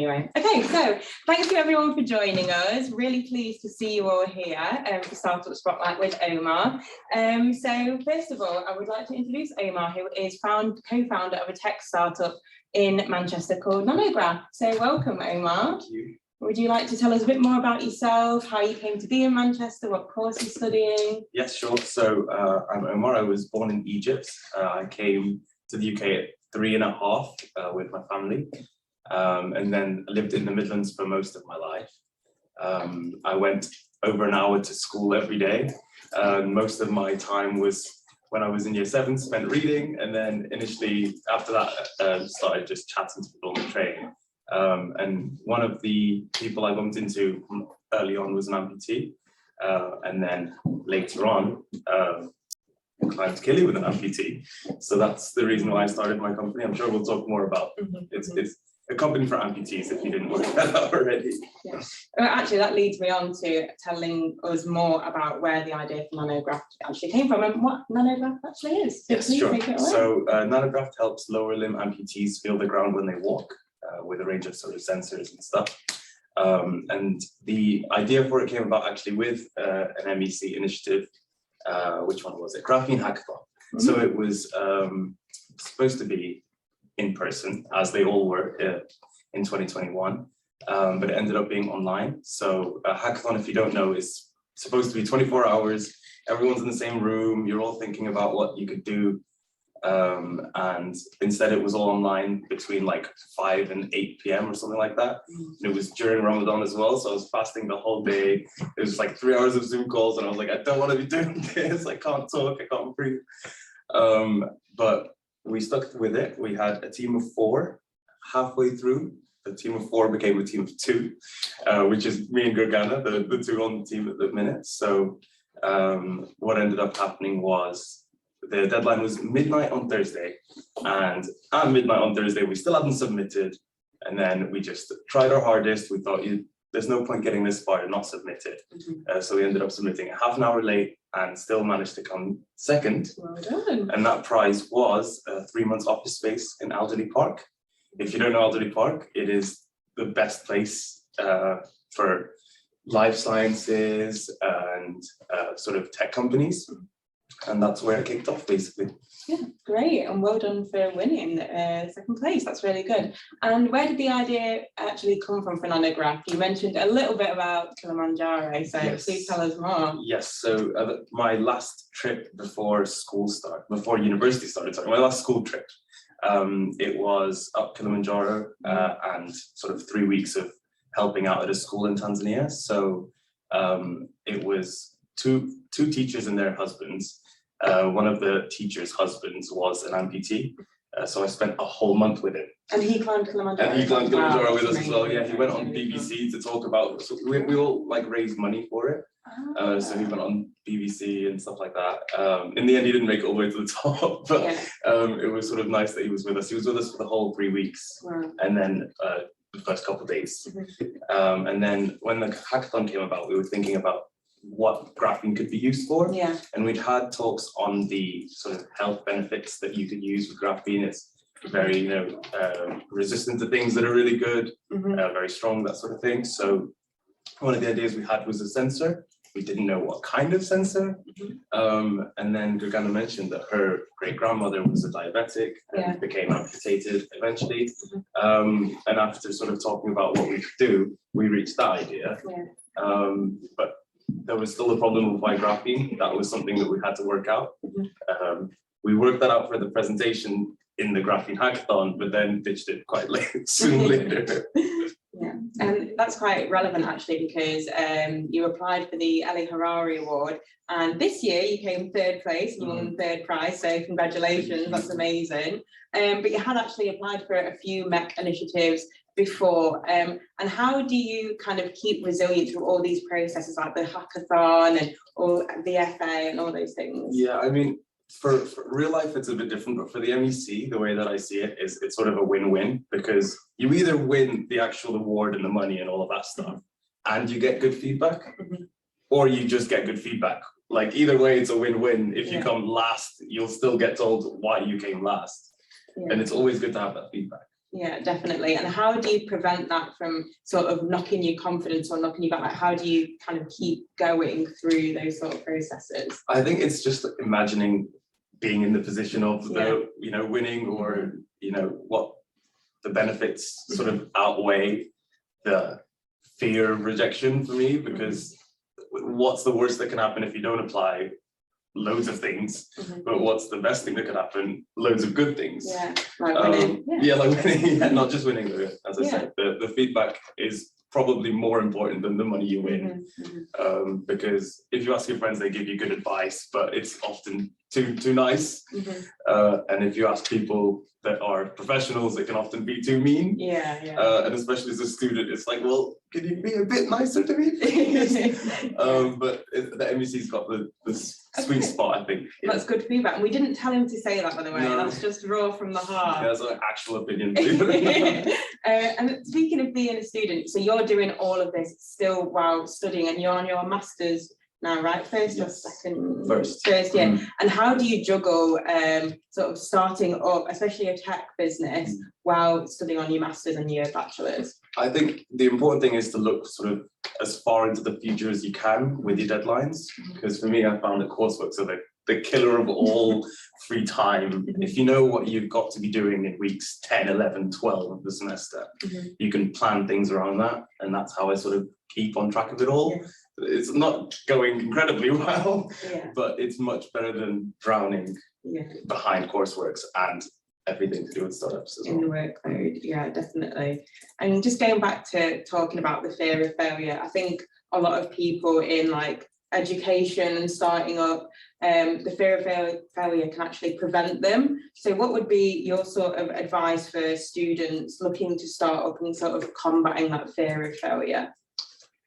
Anyway, okay, so thanks to everyone for joining us. Really pleased to see you all here for Startup Spotlight with Omar. So first of all, I would like to introduce Omar, who is co-founder of a tech startup in Manchester called Nanograft. So welcome, Omar. Thank you. Would you like to tell us a bit more about yourself, how you came to be in Manchester, what course you're studying? Yes, sure. So I'm Omar. I was born in Egypt. I came to the UK at 3.5 with my family, and then lived in the Midlands for most of my life. I went over an hour to school every day. Most of my time was when I was in year 7, spent reading, and then initially after that started just chatting to people on the train. And one of the people I bumped into early on was an amputee, and then later on climbed to kill with an amputee. So that's the reason why I started my company. I'm sure we'll talk more about it's a company for amputees if you didn't work that out already. Yeah. Well, actually, that leads me on to telling us more about where the idea for Nanograft actually came from and what Nanograft actually is. So yes, sure. So Nanograft helps lower limb amputees feel the ground when they walk with a range of sort of sensors and stuff. And the idea for it came about actually with an MEC initiative. Which one was it? Graphene hackathon. So it was supposed to be in person, as they all were in 2021, but it ended up being online. So a hackathon, if you don't know, is supposed to be 24 hours. Everyone's in the same room. You're all thinking about what you could do. And instead it was all online between like 5 and 8 p.m. or something like that. And it was during Ramadan as well, so I was fasting the whole day. It was like 3 hours of Zoom calls, and I was like, I don't want to be doing this. I can't talk, I can't breathe. But we stuck with it. We had a team of 4. Halfway through, the team of 4 became a team of 2, which is me and Gergana, the 2 on the team at the minute. So what ended up happening was the deadline was midnight on Thursday, and at midnight on Thursday we still hadn't submitted, and then we just tried our hardest. We thought there's no point getting this far and not submit it. So we ended up submitting a half an hour late and still managed to come second. Well done. And that prize was 3 months office space in Alderley Park. If you don't know Alderley Park, it is the best place for life sciences and sort of tech companies. And that's where it kicked off, basically. Yeah, great, and well done for winning second place. That's really good. And where did the idea actually come from for Nanograft? You mentioned a little bit about Kilimanjaro, so yes. Please tell us more. Yes, so my last trip before university started, sorry, my last school trip, it was up Kilimanjaro and sort of 3 weeks of helping out at a school in Tanzania. So it was two teachers and their husbands. One of the teachers' husbands was an amputee, so I spent a whole month with him. And he climbed Kilimanjaro. And he climbed Kilimanjaro with us as well. Yeah, he went on BBC to talk about. So we all like raised money for it. So he went on BBC and stuff like that. In the end, he didn't make it all the way to the top, but it was sort of nice that he was with us. He was with us for the whole 3 weeks, and then the first couple of days. And then when the hackathon came about, we were thinking about what graphene could be used for. And we'd had talks on the sort of health benefits that you could use with graphene. It's very, resistant to things that are really good, very strong, that sort of thing. So one of the ideas we had was a sensor. We didn't know what kind of sensor. And then Gergana mentioned that her great-grandmother was a diabetic and became amputated eventually. And after sort of talking about what we could do, we reached that idea. But there was still a problem with why graphene. That was something that we had to work out. We worked that out for the presentation in the graphene hackathon, but then ditched it quite late, soon later. Yeah, and that's quite relevant actually, because you applied for the Harari Award, and this year you came 3rd place and won the 3rd prize, so congratulations, that's amazing. But you had actually applied for a few MEC initiatives before, and how do you kind of keep resilient through all these processes like the hackathon and all the FA and all those things? Yeah, I mean, for real life it's a bit different, but for the MEC, the way that I see it is it's sort of a win-win, because you either win the actual award and the money and all of that stuff and you get good feedback, or you just get good feedback. Like either way it's a win-win. If you come last, you'll still get told why you came last, and it's always good to have that feedback. Yeah, definitely. And how do you prevent that from sort of knocking your confidence or knocking you back? Like, how do you kind of keep going through those sort of processes? I think it's just imagining being in the position of the, winning, or, what the benefits sort of outweigh the fear of rejection for me, because what's the worst that can happen if you don't apply? Loads of things, but what's the best thing that could happen? Loads of good things. Yeah, like winning. Like winning. Not just winning though, as I said, the feedback is probably more important than the money you win. Because if you ask your friends, they give you good advice, but it's often too nice. And if you ask people that are professionals, it can often be too mean. And especially as a student, it's like, well, can you be a bit nicer to me? But the MEC's got the sweet spot, I think. That's good feedback. And we didn't tell him to say that, by the way. No. That's just raw from the heart. That's an actual opinion. And speaking of being a student, so you're doing all of this still while studying, and you're on your master's now, right? First or second? First, yeah. And how do you juggle sort of starting up, especially a tech business, while studying on your master's and your bachelor's? I think the important thing is to look sort of as far into the future as you can with your deadlines, because for me, I found that coursework are the killer of all free time. If you know what you've got to be doing in weeks 10, 11, 12 of the semester, you can plan things around that, and that's how I sort of keep on track of it all. It's not going incredibly well, but it's much better than drowning behind courseworks and everything to do with startups as well. In the workload, definitely. And just going back to talking about the fear of failure, I think a lot of people in like education and starting up, the fear of failure can actually prevent them. So what would be your sort of advice for students looking to start up and sort of combating that fear of failure?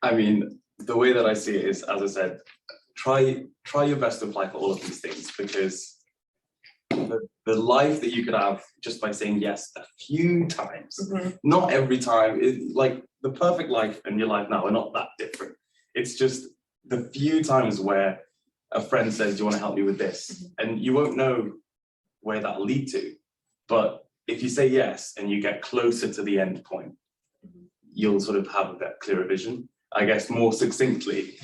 I mean, the way that I see it is, as I said, try your best to apply for all of these things, because the life that you could have just by saying yes a few times, not every time, like the perfect life and your life now are not that different. It's just the few times where a friend says, do you want to help me with this? And you won't know where that'll lead to. But if you say yes and you get closer to the end point, you'll sort of have that clearer vision. I guess more succinctly,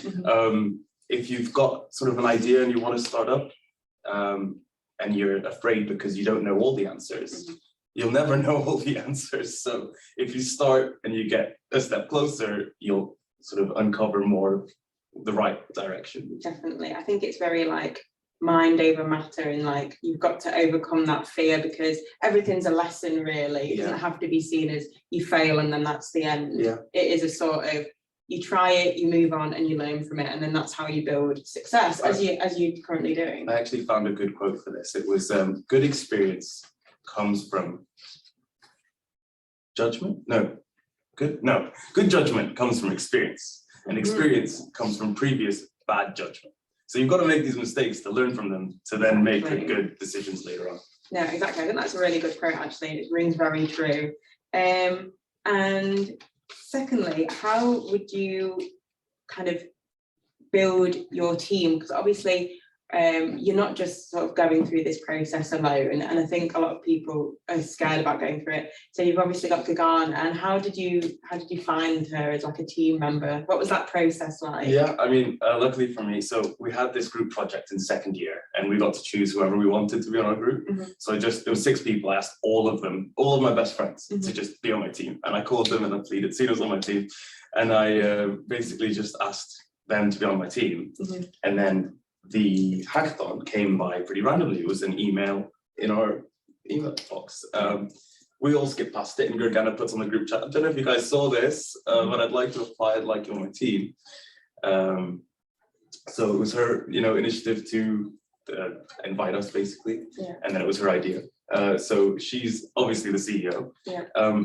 if you've got sort of an idea and you want to start up, and you're afraid because you don't know all the answers, you'll never know all the answers. So if you start and you get a step closer, you'll sort of uncover more of the right direction. Definitely. I think it's very like mind over matter, and like you've got to overcome that fear, because everything's a lesson really. It doesn't have to be seen as you fail and then that's the end. It is a sort of, you try it, you move on, and you learn from it, and then that's how you build success, as you're currently doing. I actually found a good quote for this. It was, good experience comes from judgment. Good judgment comes from experience, and experience comes from previous bad judgment. So you've got to make these mistakes to learn from them, to then make the good decisions later on. No, exactly. I think that's a really good quote, actually. It rings very true. And secondly, how would you kind of build your team? Because obviously you're not just sort of going through this process alone, and I think a lot of people are scared about going through it. So you've obviously got Gergana, and how did you find her as like a team member? What was that process like? Yeah, I mean, luckily for me, so we had this group project in second year, and we got to choose whoever we wanted to be on our group. So it was 6 people. I asked all of my best friends to just be on my team, and I called them and I pleaded, Sina's on my team, and I basically just asked them to be on my team. And then the hackathon came by pretty randomly. It was an email in our email box. We all skipped past it, and Gergana puts on the group chat, I don't know if you guys saw this, but I'd like to apply, I'd like you on my team. So it was her, initiative to invite us, basically, and then it was her idea. So she's obviously the CEO,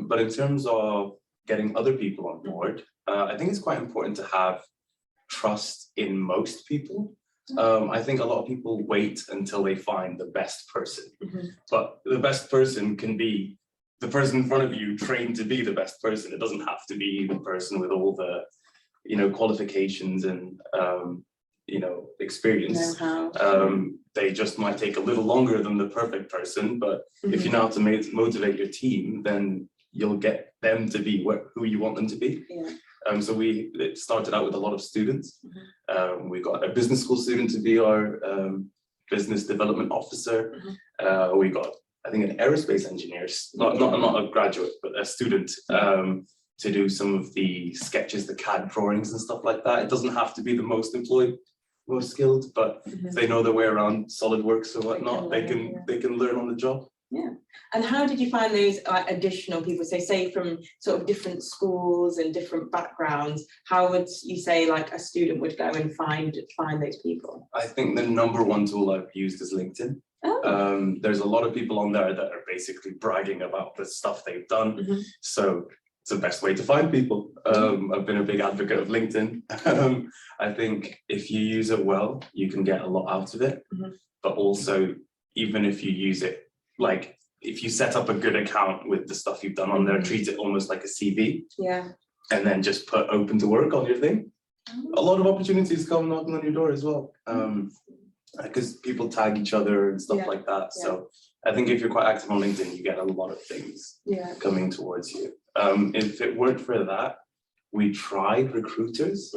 but in terms of getting other people on board, I think it's quite important to have trust in most people. I think a lot of people wait until they find the best person, but the best person can be the person in front of you trained to be the best person. It doesn't have to be the person with all the, qualifications and, experience. They just might take a little longer than the perfect person, but if you know how to motivate your team, then you'll get them to be who you want them to be. Yeah. So it started out with a lot of students. We got a business school student to be our business development officer. We got, I think, an aerospace engineer, not a graduate, but a student, to do some of the sketches, the CAD drawings and stuff like that. It doesn't have to be the most skilled, but if they know their way around SolidWorks or whatnot, they can learn on the job. Yeah. And how did you find those additional people? So say from sort of different schools and different backgrounds, how would you say like a student would go and find those people? I think the #1 tool I've used is LinkedIn. Oh. There's a lot of people on there that are basically bragging about the stuff they've done. So it's the best way to find people. I've been a big advocate of LinkedIn. I think if you use it well, you can get a lot out of it. But also, even if you use it, like if you set up a good account with the stuff you've done on there, treat it almost like a CV. Yeah. And then just put open to work on your thing. A lot of opportunities come knocking on your door as well. Because people tag each other and stuff like that. So I think if you're quite active on LinkedIn, you get a lot of things coming towards you. If it weren't for that, we tried recruiters,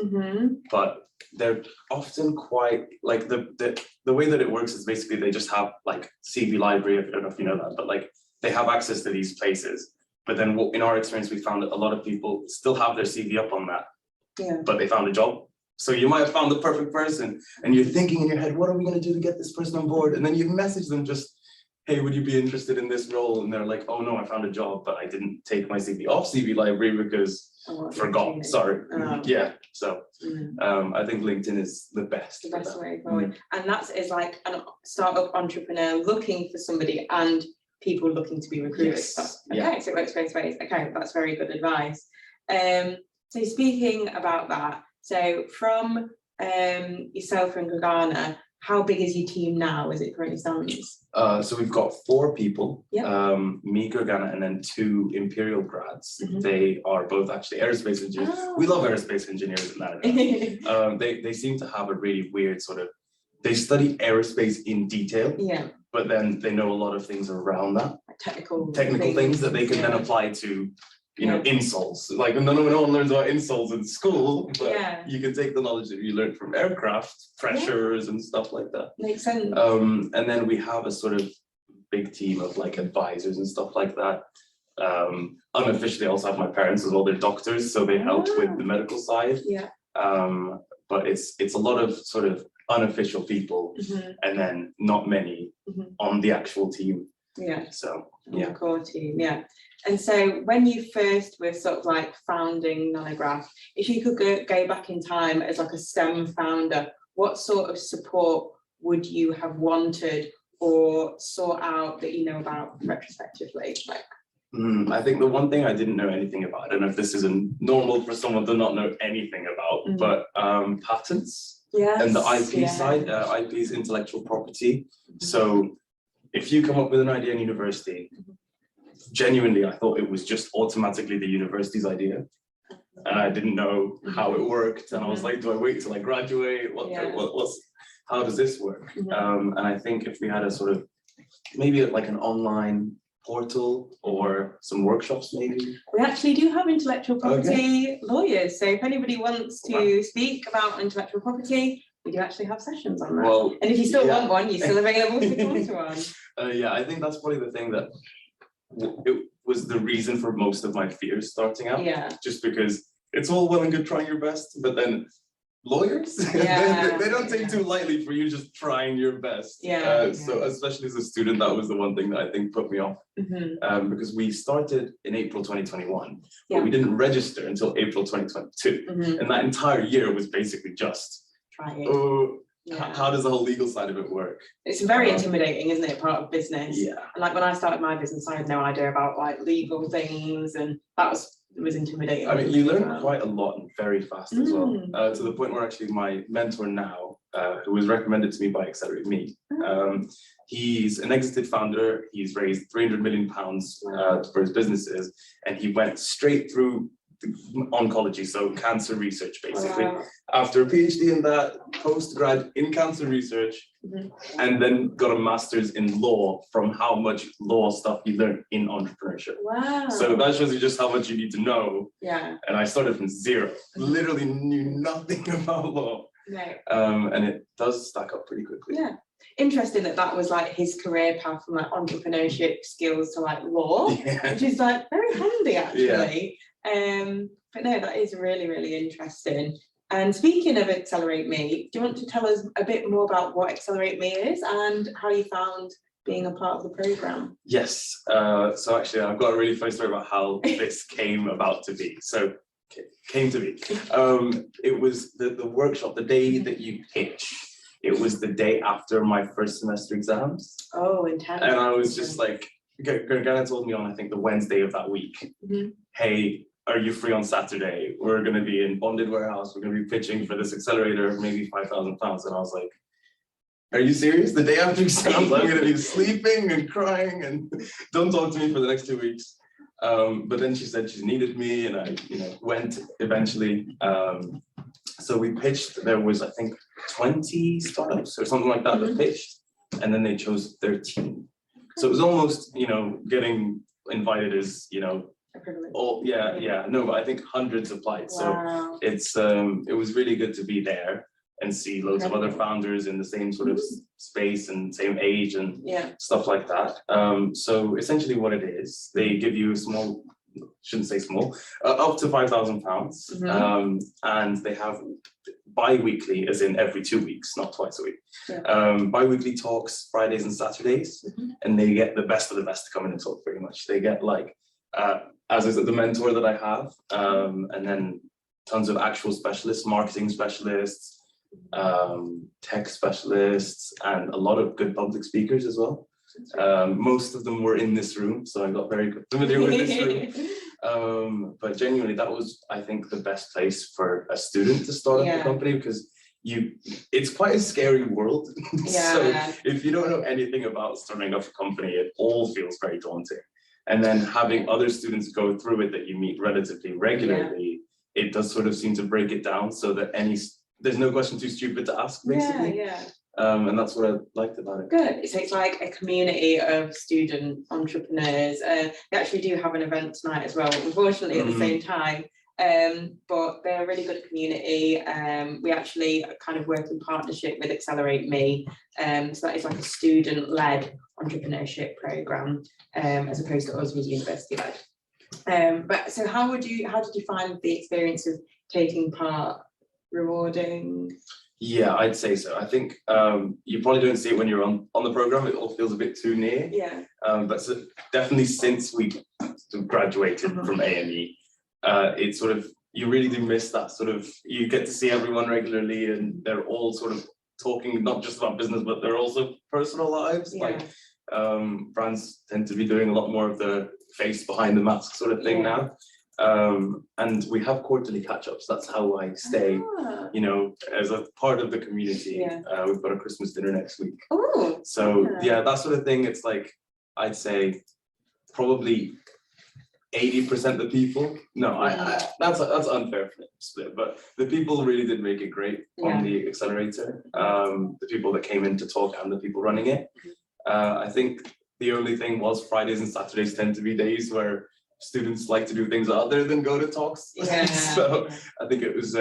but they're often quite like the way that it works is basically they just have like CV library. I don't know if you know that, but like they have access to these places. But then in our experience, we found that a lot of people still have their CV up on that, but they found a job. So you might have found the perfect person and you're thinking in your head, what are we going to do to get this person on board? And then you message them just, hey, would you be interested in this role? And they're like, oh no, I found a job, but I didn't take my CV off CV library because forgot, sorry. Yeah, so I think LinkedIn is the best. The best way forward. And that is like a startup entrepreneur looking for somebody and people looking to be recruited. Okay, so it works both ways. Okay, that's very good advice. So speaking about that, so from yourself and Gergana, how big is your team now as it currently stands? So we've got 4 people, me, Gergana, and then 2 Imperial grads. They are both actually aerospace engineers. We love aerospace engineers in that. They seem to have a really weird sort of, they study aerospace in detail, but then they know a lot of things around that. Technical things that they can then apply to, you know, insoles. Like no one learns about insoles in school, but you can take the knowledge that you learned from aircraft, pressures and stuff like that. Makes sense. And then we have a sort of big team of like advisors and stuff like that. Unofficially, I also have my parents as well. They're doctors, so they helped with the medical side. But it's a lot of sort of unofficial people, and then not many on the actual team. So the core team, And so when you first were sort of like founding Nanograph, if you could go back in time as like a STEM founder, what sort of support would you have wanted or sought out that you know about retrospectively? Like, I think the one thing I didn't know anything about, I don't know if this is normal for someone to not know anything about, but patents and the IP side. IP is intellectual property. So if you come up with an idea in university, genuinely, I thought it was just automatically the university's idea. And I didn't know how it worked. And I was like, do I wait till I graduate? How does this work? And I think if we had a sort of, maybe like an online portal or some workshops maybe. We actually do have intellectual property lawyers. So if anybody wants to speak about intellectual property, we do actually have sessions on that. Well, and if you still want one, you're still available to come to one. Yeah, I think that's probably the thing that it was the reason for most of my fears starting out. Just because it's all well and good trying your best, but then lawyers, they don't take too lightly for you just trying your best. So especially as a student, that was the one thing that I think put me off. Because we started in April 2021, but we didn't register until April 2022. And that entire year was basically just how does the whole legal side of it work? It's very intimidating, isn't it? Part of business. And like when I started my business, I had no idea about like legal things, and that was intimidating. I mean, you learn quite a lot and very fast as well. To the point where actually my mentor now, who was recommended to me by Accelerate Me, he's an exited founder. He's raised £300 million for his businesses, and he went straight through oncology, so cancer research basically. Wow. After a PhD in that, postgrad in cancer research, and then got a master's in law from how much law stuff you learn in entrepreneurship. Wow. So that shows you just how much you need to know. Yeah. And I started from zero, literally knew nothing about law. No. And it does stack up pretty quickly. Yeah. Interesting that was like his career path from like entrepreneurship skills to like law, which is like very handy actually. But no, that is really, really interesting. And speaking of Accelerate Me, do you want to tell us a bit more about what Accelerate Me is and how you found being a part of the program? Yes. So actually, I've got a really funny story about how this came about to be. So came to be. It was the workshop, the day that you pitch. It was the day after my first semester exams. Oh, intense. And I was just like, Gergana told me on, I think, the Wednesday of that week, hey, are you free on Saturday? We're going to be in Bonded Warehouse. We're going to be pitching for this accelerator of maybe £5,000. And I was like, are you serious? The day after exams, I'm going to be sleeping and crying and don't talk to me for the next 2 weeks. But then she said she needed me, and I, went eventually. So we pitched. There was, I think, 20 startups or something like that that pitched, and then they chose 13. So it was almost, getting invited as, all, no, but I think hundreds applied. Wow. So it was really good to be there and see loads of other founders in the same sort of space and same age and stuff like that. So essentially what it is, they give you a small, shouldn't say small, up to £5,000, and they have bi-weekly, as in every 2 weeks, not twice a week. Bi-weekly talks, Fridays and Saturdays, and they get the best of the best to come in and talk pretty much. They get like, as is the mentor that I have, and then tons of actual specialists, marketing specialists, tech specialists, and a lot of good public speakers as well. Most of them were in this room, so I got very familiar with this room. But genuinely, that was, I think, the best place for a student to start up a company, because it's quite a scary world. So if you don't know anything about starting up a company, it all feels very daunting. And then having other students go through it that you meet relatively regularly, it does sort of seem to break it down so that there's no question too stupid to ask, basically. And that's what I liked about it. Good. So it's like a community of student entrepreneurs. We actually do have an event tonight as well, unfortunately at the same time. But they're a really good community. We actually kind of work in partnership with Accelerate Me. So that is like a student-led entrepreneurship program, as opposed to us was university-led. But so how did you find the experience of taking part? Rewarding? Yeah, I'd say so. I think you probably don't see it when you're on the program. It all feels a bit too near. But so definitely since we graduated from A&E, it's sort of, you really do miss that sort of, you get to see everyone regularly and they're all sort of talking not just about business, but they're also personal lives. Like brands tend to be doing a lot more of the face behind the mask sort of thing now. And we have quarterly catch-ups. That's how I stay, as a part of the community. We've got a Christmas dinner next week. So that sort of thing. It's like, I'd say probably 80% of the people. No, that's unfair split, but the people really did make it great on the accelerator. The people that came in to talk and the people running it. I think the only thing was Fridays and Saturdays tend to be days where students like to do things other than go to talks. So I think it was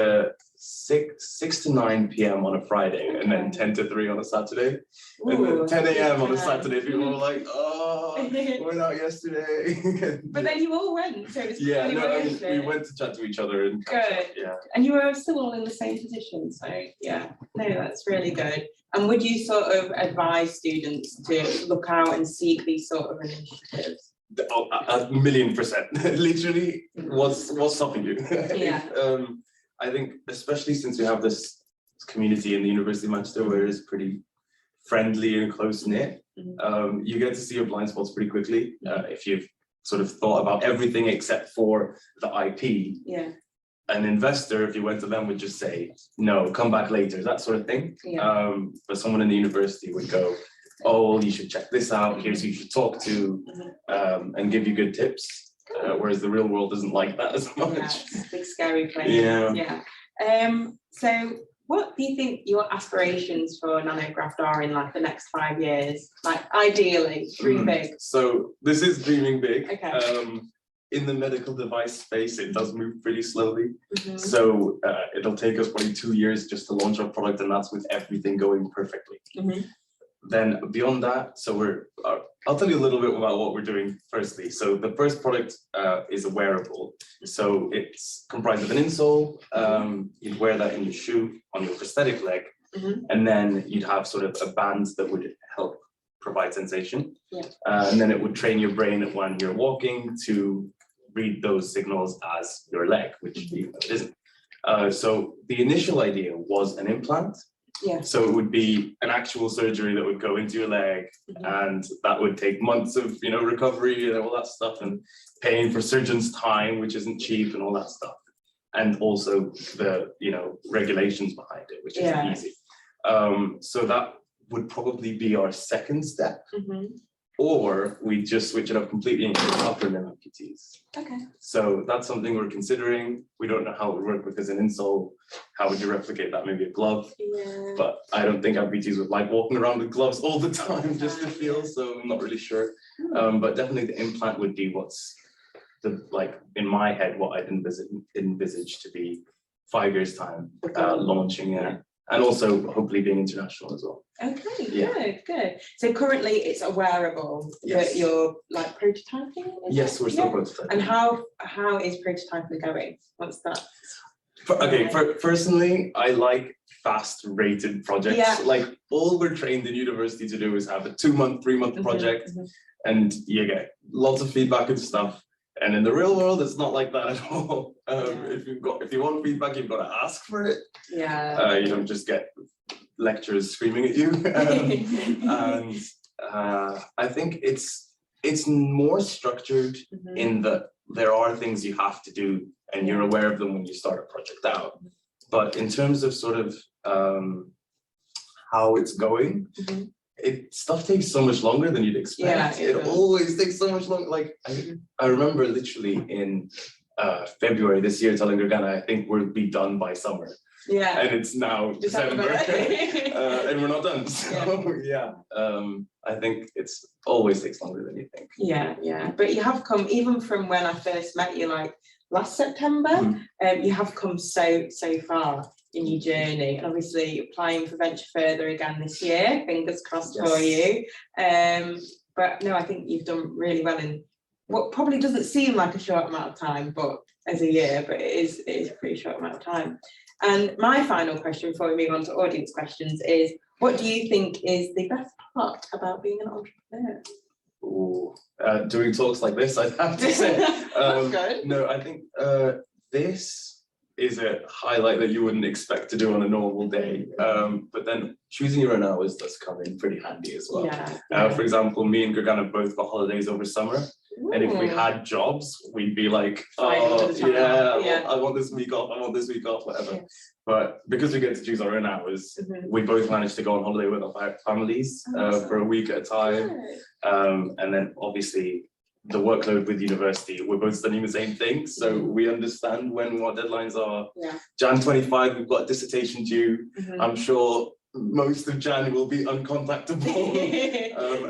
6 to 9 p.m. on a Friday, and then 10 to 3 on a Saturday. And then 10 a.m. on a Saturday, people were like, oh, we're out yesterday. But then you all went, so it was we went to chat to each other. And good. And you were still all in the same position, so no, that's really good. And would you sort of advise students to look out and seek these sort of initiatives? Oh, 1,000,000%. Literally, what's stopping you? I think, especially since we have this community in the University of Manchester where it's pretty friendly and close-knit, you get to see your blind spots pretty quickly. If you've sort of thought about everything except for the IP, an investor, if you went to them, would just say, no, come back later, that sort of thing. But someone in the university would go, oh, you should check this out, here's who you should talk to, and give you good tips. whereas the real world isn't like that as much. Yeah, it's a big scary place. Yeah. So what do you think your aspirations for Nanograft are in like the next 5 years? Like ideally, dream big. So this is dreaming big. Okay. In the medical device space, it does move pretty slowly. Mhm. So it'll take us probably 2 years just to launch our product, and that's with everything going perfectly. Mhm. Then beyond that, so I'll tell you a little bit about what we're doing firstly. So the first product is a wearable. So it's comprised of an insole. You'd wear that in your shoe on your prosthetic leg, and then you'd have sort of a band that would help provide sensation. Yeah. And then it would train your brain when you're walking to read those signals as your leg, which it isn't. So the initial idea was an implant. Yeah. So it would be an actual surgery that would go into your leg, and that would take months of recovery and all that stuff, and paying for surgeons' time, which isn't cheap, and all that stuff, and also the regulations behind it, which isn't easy. So that would probably be our second step. Or we just switch it up completely and get upper limb amputees. Okay. So that's something we're considering. We don't know how it would work because an insole, how would you replicate that? Maybe a glove. Yeah. But I don't think amputees would like walking around with gloves all the time just to feel, so I'm not really sure. But definitely the implant would be what's in my head, what I'd envisage to be 5 years time launching it. And also hopefully being international as well. Okay, good. So currently it's a wearable that you're like prototyping? Yes, we're still prototyping. And how is prototyping going? What's that? Personally, I like fast rated projects. Yeah. Like all we're trained in university to do is have a 2-month, 3-month project, and you get lots of feedback and stuff. And in the real world, it's not like that at all. If you want feedback, you've got to ask for it. Yeah. You don't just get lecturers screaming at you. And I think it's more structured in that there are things you have to do, and you're aware of them when you start a project out. But in terms of sort of how it's going, stuff takes so much longer than you'd expect. Yeah, it always takes so much longer. Like I remember literally in February this year telling Gergana, I think we'll be done by summer. Yeah. And it's now December and we're not done. So I think it's always takes longer than you think. Yeah. But you have come, even from when I first met you, like last September, you have come so far in your journey, and obviously applying for Venture Further again this year, fingers crossed for you. But no, I think you've done really well in what probably doesn't seem like a short amount of time, but as a year, but it is a pretty short amount of time. And my final question before we move on to audience questions is, what do you think is the best part about being an entrepreneur? Doing talks like this, I'd have to say. That's good. No, I think this is a highlight that you wouldn't expect to do on a normal day. But then choosing your own hours does come in pretty handy as well. For example, me and Gergana both got holidays over summer. And if we had jobs, we'd be like, I want this week off, whatever. But because we get to choose our own hours, we both managed to go on holiday with our families for a week at a time. And then obviously the workload with university, we're both studying the same thing. So we understand when what deadlines are. Jan 25, we've got a dissertation due. I'm sure most of Jan will be uncontactable,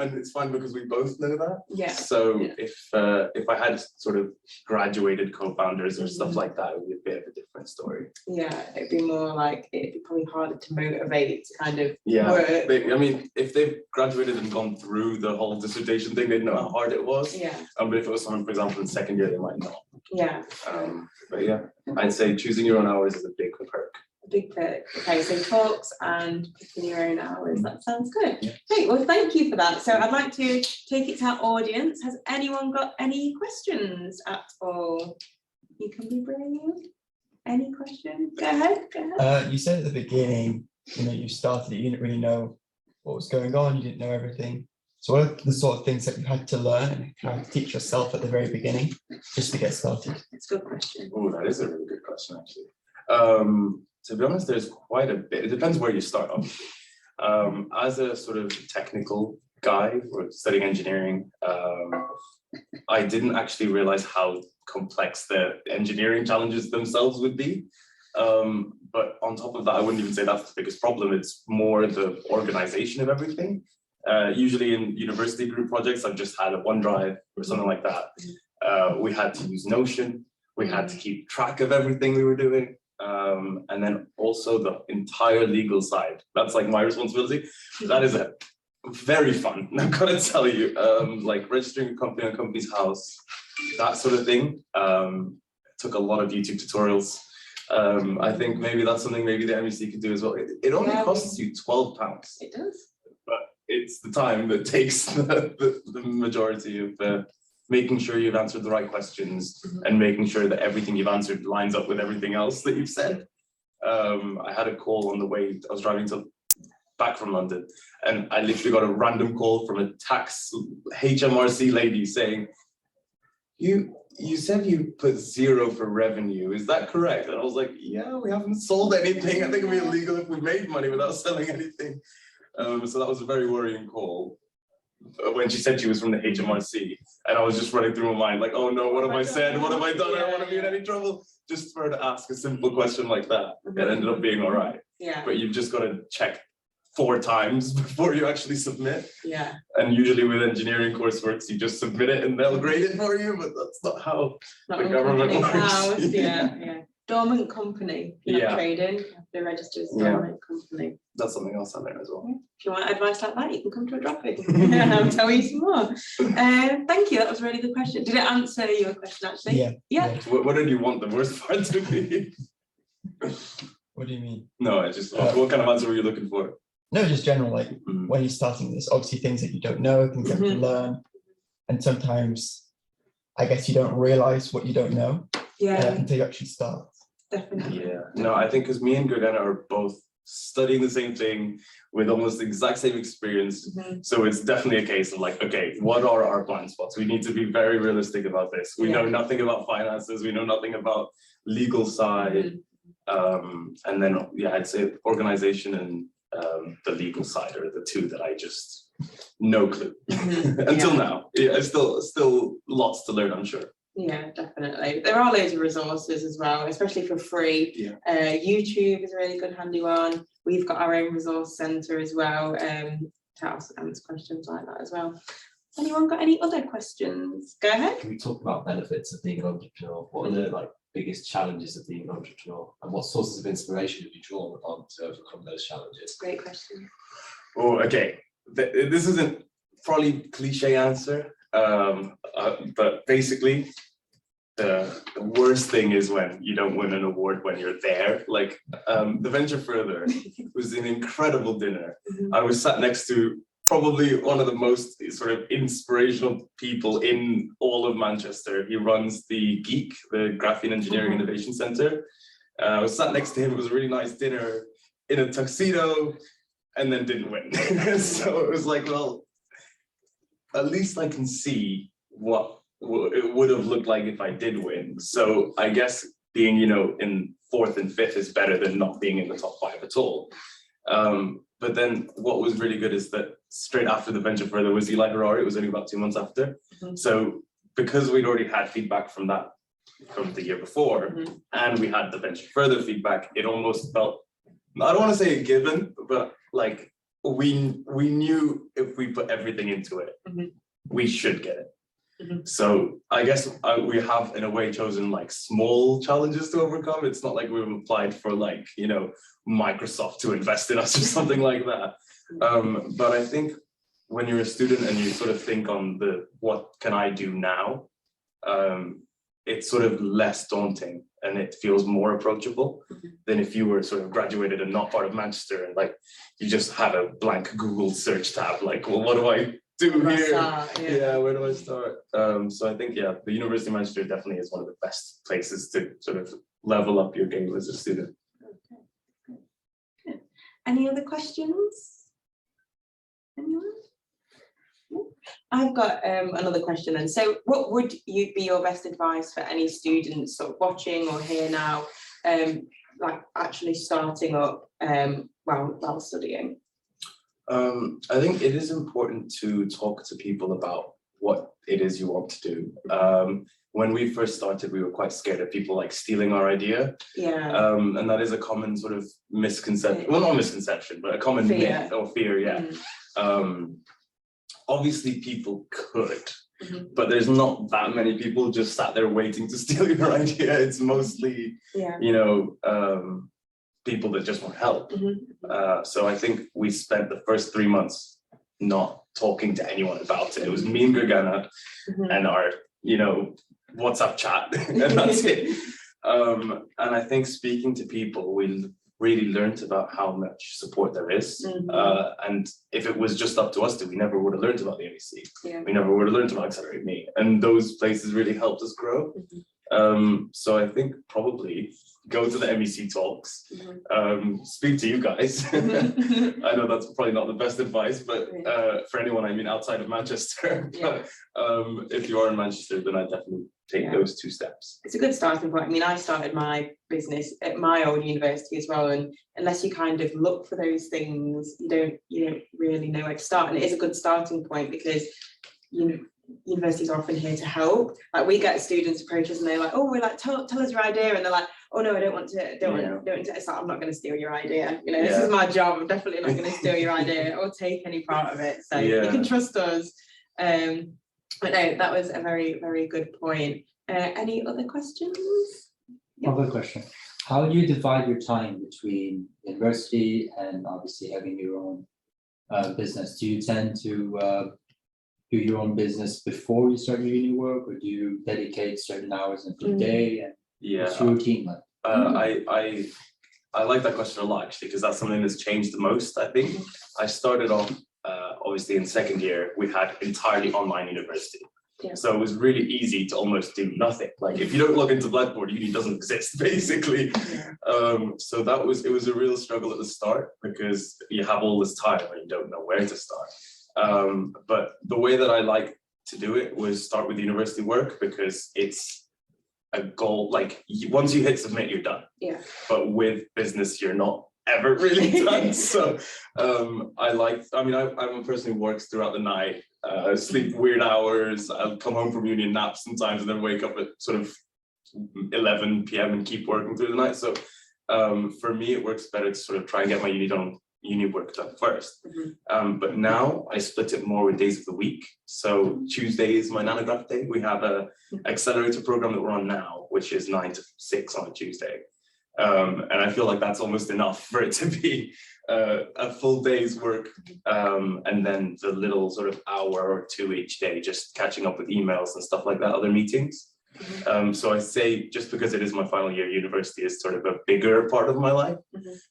and it's fine because we both know that. So if I had sort of graduated co-founders or stuff like that, it would be a bit of a different story. It'd be more like, it'd be probably harder to motivate to kind of work. I mean, if they've graduated and gone through the whole dissertation thing, they'd know how hard it was. But if it was someone, for example, in second year, they might not. But I'd say choosing your own hours is a big perk. Big perk. Okay, so talks and picking your own hours. That sounds good. Great. Well, thank you for that. So I'd like to take it to our audience. Has anyone got any questions at all? You can be brave. Any questions? Go ahead. You said at the beginning, you started it, you didn't really know what was going on, you didn't know everything. So what are the sort of things that you had to learn and how to teach yourself at the very beginning just to get started? It's a good question. Oh, that is a really good question, actually. To be honest, there's quite a bit. It depends where you start off. As a sort of technical guy or studying engineering, I didn't actually realize how complex the engineering challenges themselves would be. But on top of that, I wouldn't even say that's the biggest problem. It's more the organization of everything. Usually in university group projects, I've just had a OneDrive or something like that. We had to use Notion. We had to keep track of everything we were doing. And then also the entire legal side. That's like my responsibility. That is a very fun, I've got to tell you, like registering a company on Companies House, that sort of thing. Took a lot of YouTube tutorials. I think maybe that's something maybe the MEC could do as well. It only costs you £12. It does. But it's the time that takes the majority of making sure you've answered the right questions and making sure that everything you've answered lines up with everything else that you've said. I had a call on the way, I was driving back from London, and I literally got a random call from a tax HMRC lady saying, you said you put 0 for revenue, is that correct? And I was like, yeah, we haven't sold anything. I think it'd be illegal if we made money without selling anything. So that was a very worrying call when she said she was from the HMRC, and I was just running through my mind like, oh no, what have I said? What have I done? I don't want to be in any trouble. Just for her to ask a simple question like that, it ended up being all right. Yeah. But you've just got to check 4 times before you actually submit. Yeah. And usually with engineering courseworks, you just submit it and they'll grade it for you, but that's not how Not the on government Companies works. House, yeah. Dormant company, you're not trading, you have to register as a dormant company. That's something else I learned as well. If you want advice like that, you can come to a drop-in. I'll tell you some more. Thank you, that was a really good question. Did it answer your question actually? Yeah. What did you want the worst part to be? What do you mean? No, I just, what kind of answer were you looking for? No, just general, like when you're starting this, obviously things that you don't know, things you have to learn. And sometimes I guess you don't realize what you don't know until you actually start. Definitely. Yeah, no, I think because me and Gergana are both studying the same thing with almost the exact same experience. So it's definitely a case of like, okay, what are our blind spots? We need to be very realistic about this. We know nothing about finances. We know nothing about legal side. And then, I'd say organization and the legal side are the two that I just, no clue until now. Yeah, still lots to learn, I'm sure. Yeah, definitely. There are loads of resources as well, especially for free. YouTube is a really good handy one. We've got our own resource centre as well to answer questions like that as well. Anyone got any other questions? Go ahead. Can we talk about benefits of being an entrepreneur? What are the biggest challenges of being an entrepreneur, and what sources of inspiration have you drawn upon to overcome those challenges? Great question. Oh, okay. This isn't probably cliche answer, but basically, the worst thing is when you don't win an award when you're there. Like the Venture Further was an incredible dinner. I was sat next to probably one of the most sort of inspirational people in all of Manchester. He runs the GEEK, the Graphene Engineering Innovation Centre. I was sat next to him. It was a really nice dinner in a tuxedo, and then didn't win. So it was like, well, at least I can see what it would have looked like if I did win. So I guess being, in 4th and 5th is better than not being in the top 5 at all. But then what was really good is that straight after the Venture Further was Eli Harari. It was only about 2 months after. So because we'd already had feedback from the year before, and we had the Venture Further feedback, it almost felt, I don't want to say a given, but like we knew if we put everything into it, we should get it. So I guess we have in a way chosen like small challenges to overcome. It's not like we've applied for like, Microsoft to invest in us or something like that. But I think when you're a student and you sort of think on what can I do now, it's sort of less daunting and it feels more approachable than if you were sort of graduated and not part of Manchester and like you just had a blank Google search tab, like, well, what do I do here? Where do I start? So I think, the University of Manchester definitely is one of the best places to sort of level up your game as a student. Okay. Any other questions? Anyone? I've got another question then. So what would be your best advice for any students sort of watching or here now, like actually starting up while studying? I think it is important to talk to people about what it is you want to do. When we first started, we were quite scared of people like stealing our idea. Yeah. And that is a common sort of misconception, well, not misconception, but a common myth or fear, yeah. Obviously people could, but there's not that many people just sat there waiting to steal your idea. It's mostly, you know, people that just want help. So I think we spent the first 3 months not talking to anyone about it. It was me and Gergana and our, you know, WhatsApp chat, and that's it. And I think speaking to people, we really learned about how much support there is. And if it was just up to us, we never would have learned about the MEC. We never would have learned about Accelerate Me. And those places really helped us grow. So I think probably go to the MEC talks, speak to you guys. I know that's probably not the best advice, but for anyone, I mean, outside of Manchester, but if you are in Manchester, then I definitely take those 2 steps. It's a good starting point. I mean, I started my business at my old university as well, and unless you kind of look for those things, you don't really know where to start. And it is a good starting point because universities are often here to help. Like we get students approach us and they're like, oh, we're like, tell us your idea, and they're like, oh no, I don't want to. It's like, I'm not going to steal your idea. You know, this is my job. I'm definitely not going to steal your idea or take any part of it. So you can trust us. But no, that was a very, very good point. Any other questions? Other question. How do you divide your time between university and obviously having your own business? Do you tend to do your own business before you start your uni work, or do you dedicate certain hours in the day? And what's your routine like? I like that question a lot, actually, because that's something that's changed the most, I think. I started off, obviously in second year, we had entirely online university. So it was really easy to almost do nothing. Like if you don't log into Blackboard, uni doesn't exist, basically. So it was a real struggle at the start because you have all this time and you don't know where to start. But the way that I like to do it was start with university work, because it's a goal. Like once you hit submit, you're done. But with business, you're not ever really done. So I'm a person who works throughout the night, sleep weird hours. I'll come home from uni and nap sometimes, and then wake up at sort of 11 p.m. and keep working through the night. So for me, it works better to sort of try and get my uni work done first. But now I split it more with days of the week. So Tuesday is my Nanograft day. We have a accelerator program that we're on now, which is 9 to 6 on a Tuesday. And I feel like that's almost enough for it to be a full day's work. And then the little sort of hour or 2 each day, just catching up with emails and stuff like that, other meetings. So I say, just because it is my final year, university is sort of a bigger part of my life.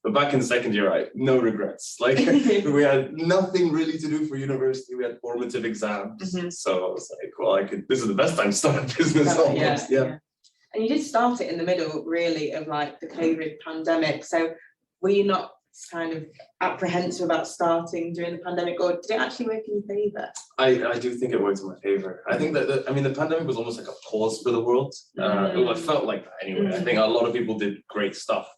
But back in second year, no regrets. Like we had nothing really to do for university. We had formative exams. So I was like, well, this is the best time to start a business almost. And you did start it in the middle, really, of like the COVID pandemic. So were you not kind of apprehensive about starting during the pandemic, or did it actually work in your favour? I do think it worked in my favour. I think that the pandemic was almost like a pause for the world. It felt like that anyway. I think a lot of people did great stuff,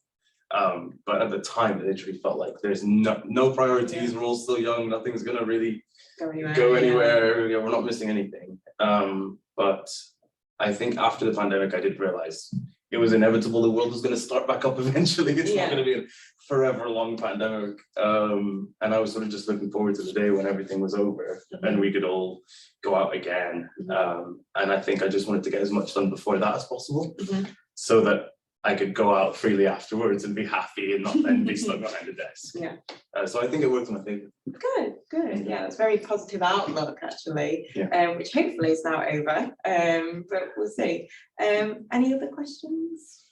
but at the time it literally felt like there's no priorities. We're all still young. Nothing's gonna really go anywhere. We're not missing anything. But I think after the pandemic, I did realize it was inevitable the world was going to start back up eventually. It's not going to be a forever long pandemic. And I was sort of just looking forward to the day when everything was over and we could all go out again. And I think I just wanted to get as much done before that as possible, so that I could go out freely afterwards and be happy and not then be stuck behind a desk. So I think it worked in my favour. Good. Yeah, that's very positive outlook, actually, which hopefully is now over. But we'll see. Any other questions?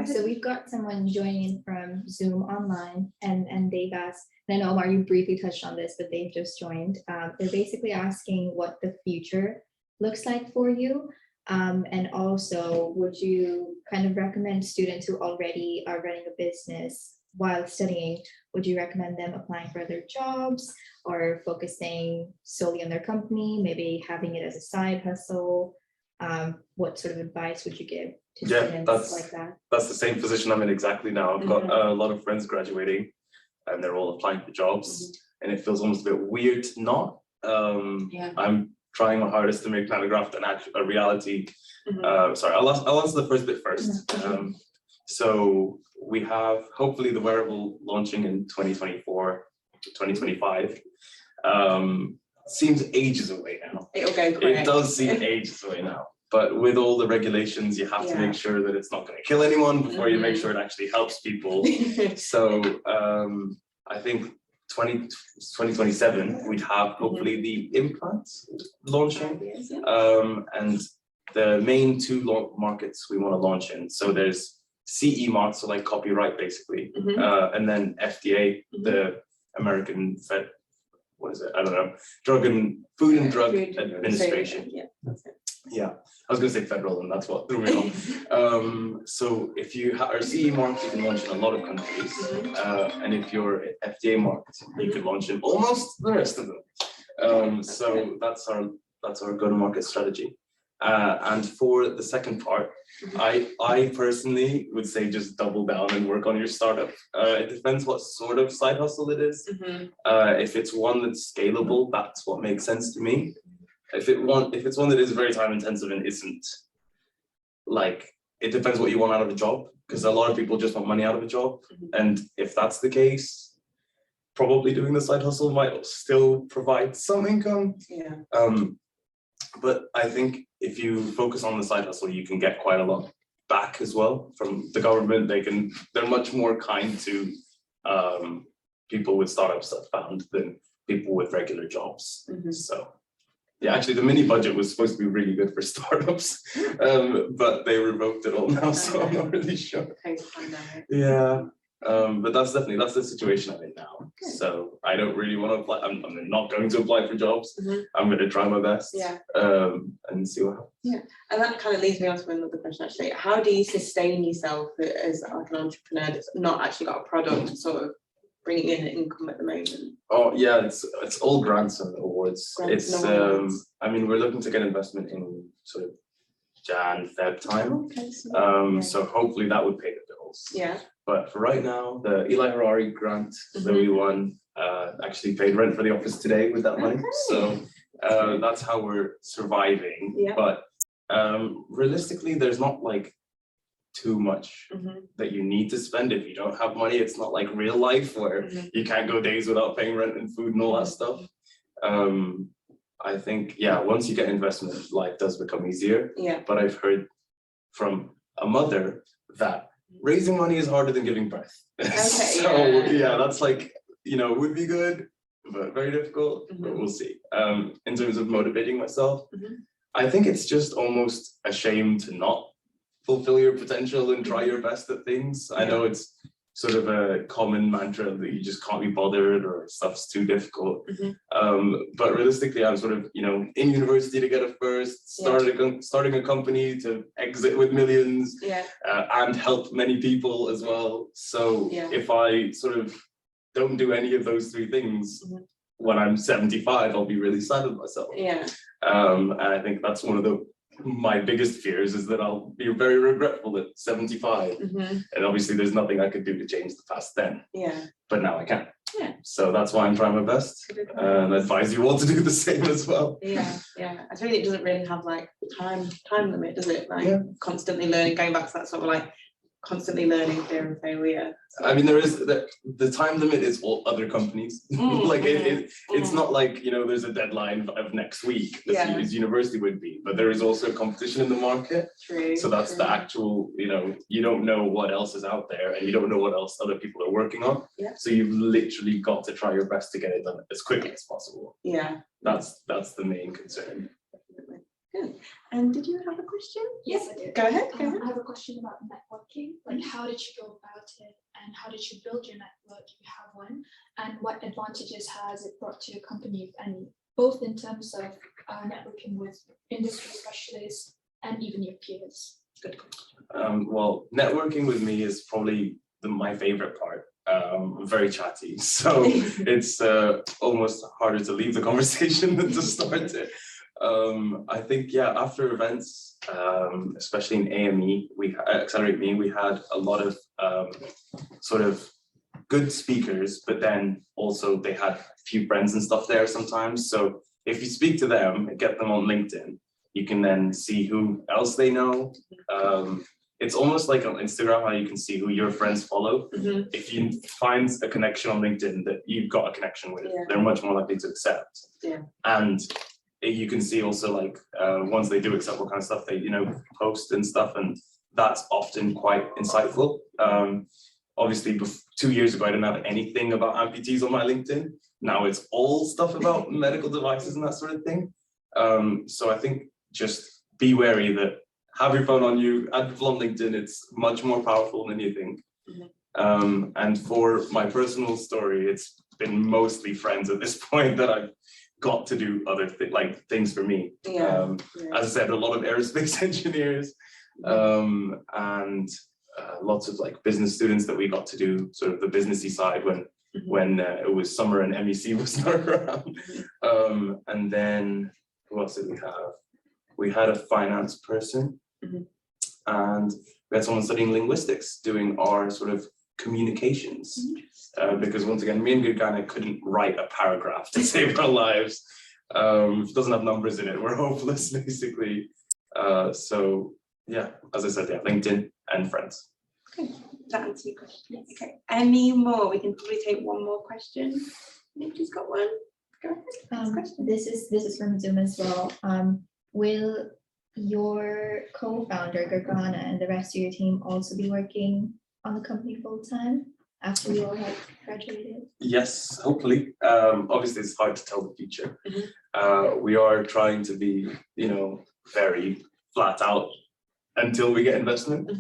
So we've got someone joining from Zoom online, and they've asked, and I know, Omar, you briefly touched on this, but they've just joined. They're basically asking what the future looks like for you. And also, would you kind of recommend students who already are running a business while studying, would you recommend them applying for other jobs or focusing solely on their company, maybe having it as a side hustle? What sort of advice would you give to students like that? That's the same position I'm in exactly now. I've got a lot of friends graduating and they're all applying for jobs, and it feels almost a bit weird to not. I'm trying my hardest to make Nanograft a reality. Sorry, I'll answer the first bit first. So we have hopefully the wearable launching in 2024, 2025. Seems ages away now. It'll go quick. It does seem ages away now. But with all the regulations, you have to make sure that it's not going to kill anyone before you make sure it actually helps people. So I think 2027, we'd have hopefully the implants launching. And the main two markets we want to launch in. So there's CE mark, so like copyright basically. And then FDA, the American Fed, what is it? I don't know. Food and Drug Administration. Yeah, that's it. Yeah, I was going to say federal, and that's what threw me off. So if you are CE marked, you can launch in a lot of countries, and if you're FDA marked, you can launch in almost the rest of them. So that's our go-to-market strategy. And for the second part, I personally would say just double down and work on your startup. It depends what sort of side hustle it is. If it's one that's scalable, that's what makes sense to me. If it's one that is very time intensive and isn't, like, it depends what you want out of a job, because a lot of people just want money out of a job. And if that's the case, probably doing the side hustle might still provide some income. But I think if you focus on the side hustle, you can get quite a lot back as well from the government. They're much more kind to people with startups that found than people with regular jobs. So yeah, actually the mini budget was supposed to be really good for startups, but they revoked it all now, so I'm not really sure. Yeah. But that's the situation I'm in now. Good. So I don't really want to apply. I'm not going to apply for jobs. I'm going to try my best. And see what happens. And that kind of leads me on to another question actually. How do you sustain yourself as like an entrepreneur that's not actually got a product sort of bringing in income at the moment? Oh yeah, it's all grants and awards. I mean, we're looking to get investment in sort of Jan, Feb time. So hopefully that would pay the bills. But for right now, the Eli Harari grant that we won actually paid rent for the office today with that money. So that's how we're surviving. But realistically, there's not like too much that you need to spend if you don't have money. It's not like real life where you can't go days without paying rent and food and all that stuff. I think, once you get investment, life does become easier. But I've heard from a mother that raising money is harder than giving birth. So that's like, would be good, but very difficult, but we'll see. In terms of motivating myself, I think it's just almost a shame to not fulfill your potential and try your best at things. I know it's sort of a common mantra that you just can't be bothered or stuff's too difficult. But realistically, I'm sort of, in university to get a first, starting a company to exit with millions, and help many people as well. So if I sort of don't do any of those three things, when I'm 75, I'll be really sad with myself. And I think that's one of my biggest fears is that I'll be very regretful at 75. And obviously there's nothing I could do to change the past then. But now I can. So that's why I'm trying my best. And I advise you all to do the same as well. I think it doesn't really have like time limit, does it? Like constantly learning, going back to that sort of like constantly learning, fear and failure. I mean, there is the time limit is all other companies. Like it's not like, there's a deadline of next week as university would be, but there is also competition in the market. So that's the actual, you don't know what else is out there and you don't know what else other people are working on. So you've literally got to try your best to get it done as quickly as possible. That's the main concern. Good. And did you have a question? Yes, I did. Go ahead. I have a question about networking. Like, how did you go about it, and how did you build your network if you have one, and what advantages has it brought to your company, if any, both in terms of networking with industry specialists and even your peers? Good. Well, networking with me is probably my favorite part. I'm very chatty, so it's almost harder to leave the conversation than to start it. I think, after events, especially in AME, Accelerate Me, we had a lot of sort of good speakers, but then also they had a few friends and stuff there sometimes. So if you speak to them and get them on LinkedIn, you can then see who else they know. It's almost like on Instagram how you can see who your friends follow. If you find a connection on LinkedIn that you've got a connection with, they're much more likely to accept. And you can see also like once they do accept what kind of stuff they post and stuff, and that's often quite insightful. Obviously 2 years ago I didn't have anything about amputees on my LinkedIn. Now it's all stuff about medical devices and that sort of thing. So I think just be wary that have your phone on you, add people on LinkedIn, it's much more powerful than you think. And for my personal story, it's been mostly friends at this point that I've got to do other things for me. As I said, a lot of aerospace engineers and lots of like business students that we got to do sort of the businessy side when it was summer and MEC was not around. And then who else did we have? We had a finance person, and we had someone studying linguistics doing our sort of communications. Because once again, me and Gergana couldn't write a paragraph to save our lives. If it doesn't have numbers in it, we're hopeless basically. So yeah, as I said, LinkedIn and friends. Okay, that answers your question. Okay, any more? We can probably take one more question. You've just got one. Go ahead. This is from Zoom as well. Will your co-founder Gergana and the rest of your team also be working on the company full time after you all have graduated? Yes, hopefully. Obviously, it's hard to tell the future. We are trying to be, very flat out until we get investment.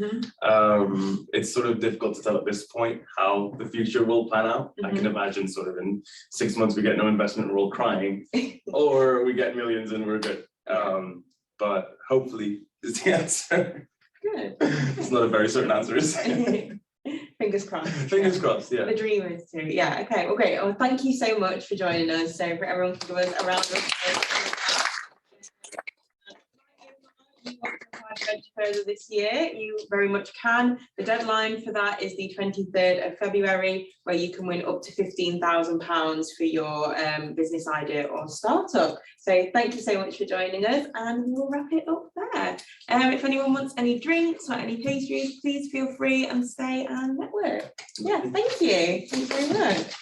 It's sort of difficult to tell at this point how the future will plan out. I can imagine sort of in 6 months we get no investment, we're all crying, or we get millions and we're good. But hopefully is the answer. Good. It's not a very certain answer, is it? Fingers crossed. Fingers crossed, yeah. The dream is too. Yeah, okay, well, great. Well, thank you so much for joining us. So for everyone can give us a round of applause. Further this year, you very much can. The deadline for that is the 23rd of February, where you can win up to £15,000 for your business idea or startup. So thank you so much for joining us, and we'll wrap it up there. If anyone wants any drinks or any pastries, please feel free and stay and network. Yeah, thank you. Thanks very much.